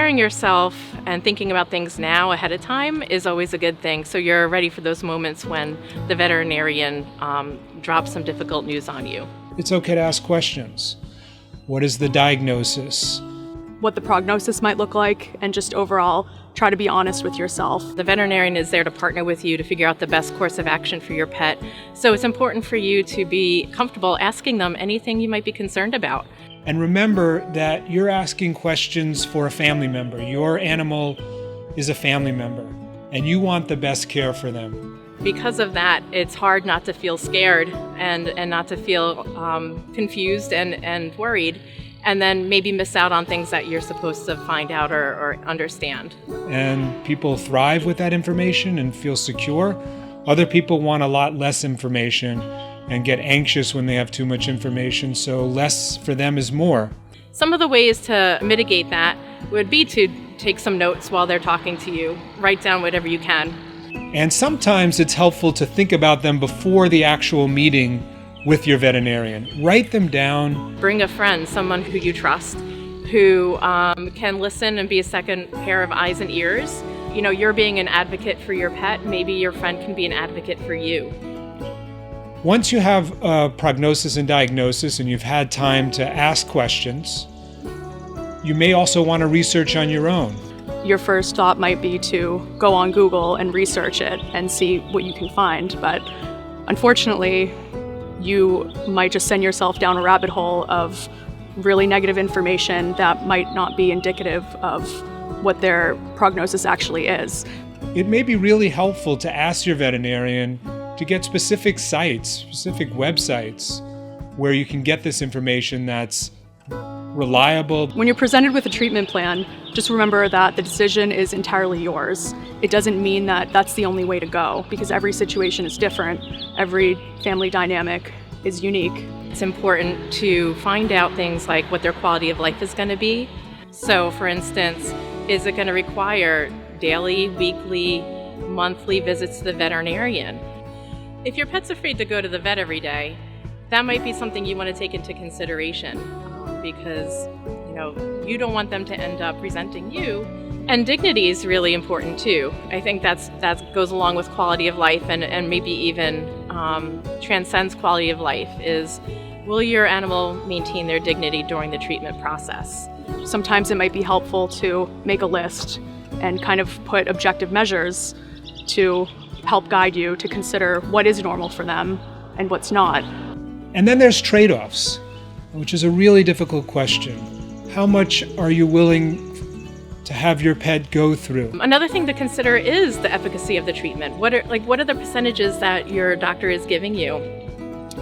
preparing yourself and thinking about things now ahead of time is always a good thing. So you're ready for those moments when the veterinarian drops some difficult news on you. It's okay to ask questions. What is the diagnosis? What the prognosis might look like, and just overall try to be honest with yourself. The veterinarian is there to partner with you to figure out the best course of action for your pet. So it's important for you to be comfortable asking them anything you might be concerned about. And remember that you're asking questions for a family member. Your animal is a family member, and you want the best care for them. Because of that, it's hard not to feel scared and not to feel confused and worried, and then maybe miss out on things that you're supposed to find out or understand. And people thrive with that information and feel secure. Other people want a lot less information and get anxious when they have too much information, so less for them is more. Some of the ways to mitigate that would be to take some notes while they're talking to you. Write down whatever you can. And sometimes it's helpful to think about them before the actual meeting with your veterinarian. Write them down. Bring a friend, someone who you trust, who can listen and be a second pair of eyes and ears. You know, you're being an advocate for your pet, maybe your friend can be an advocate for you. Once you have a prognosis and diagnosis and you've had time to ask questions, you may also want to research on your own. Your first thought might be to go on Google and research it and see what you can find, but unfortunately, you might just send yourself down a rabbit hole of really negative information that might not be indicative of what their prognosis actually is. It may be really helpful to ask your veterinarian to get specific sites, specific websites, where you can get this information that's reliable. When you're presented with a treatment plan, just remember that the decision is entirely yours. It doesn't mean that that's the only way to go, because every situation is different. Every family dynamic is unique. It's important to find out things like what their quality of life is going to be. So, for instance, is it going to require daily, weekly, monthly visits to the veterinarian? If your pet's afraid to go to the vet every day, that might be something you want to take into consideration, because you don't want them to end up resenting you. And dignity is really important too. I think that goes along with quality of life, and maybe even transcends quality of life, is will your animal maintain their dignity during the treatment process? Sometimes it might be helpful to make a list and kind of put objective measures to help guide you to consider what is normal for them and what's not. And then there's trade-offs, which is a really difficult question. How much are you willing to have your pet go through? Another thing to consider is the efficacy of the treatment. What are the percentages that your doctor is giving you?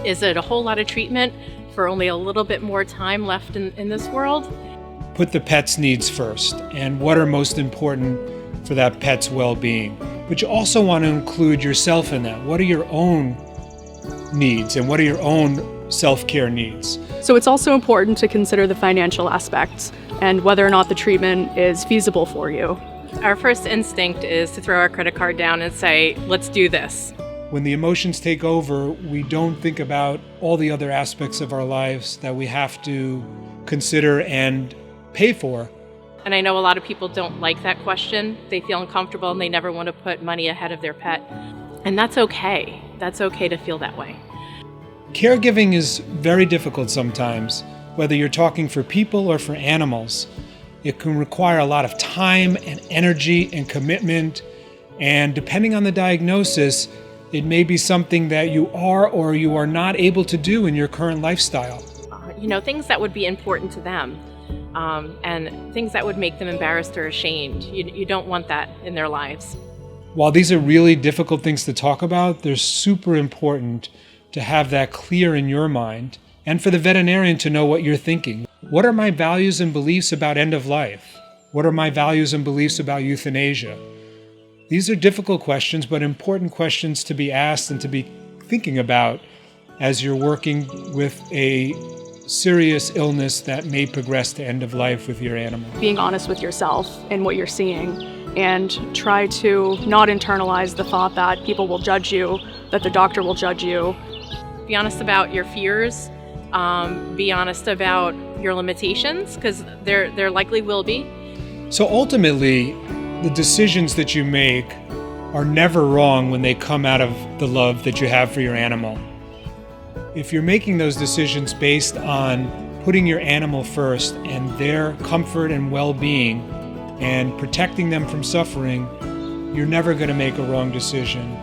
Is it a whole lot of treatment for only a little bit more time left in this world? Put the pet's needs first, and what are most important for that pet's well-being. But you also want to include yourself in that. What are your own needs, and what are your own self-care needs? So it's also important to consider the financial aspects and whether or not the treatment is feasible for you. Our first instinct is to throw our credit card down and say, let's do this. When the emotions take over, we don't think about all the other aspects of our lives that we have to consider and pay for. And I know a lot of people don't like that question. They feel uncomfortable and they never want to put money ahead of their pet. And that's okay. That's okay to feel that way. Caregiving is very difficult sometimes, whether you're talking for people or for animals. It can require a lot of time and energy and commitment. And depending on the diagnosis, it may be something that you are or you are not able to do in your current lifestyle. Things that would be important to them. And things that would make them embarrassed or ashamed. You don't want that in their lives. While these are really difficult things to talk about, they're super important to have that clear in your mind, and for the veterinarian to know what you're thinking. What are my values and beliefs about end of life? What are my values and beliefs about euthanasia? These are difficult questions, but important questions to be asked and to be thinking about as you're working with a serious illness that may progress to end of life with your animal. Being honest with yourself and what you're seeing, and try to not internalize the thought that people will judge you, that the doctor will judge you. Be honest about your fears. Be honest about your limitations, because there likely will be. So ultimately, the decisions that you make are never wrong when they come out of the love that you have for your animal. If you're making those decisions based on putting your animal first and their comfort and well-being and protecting them from suffering, you're never going to make a wrong decision.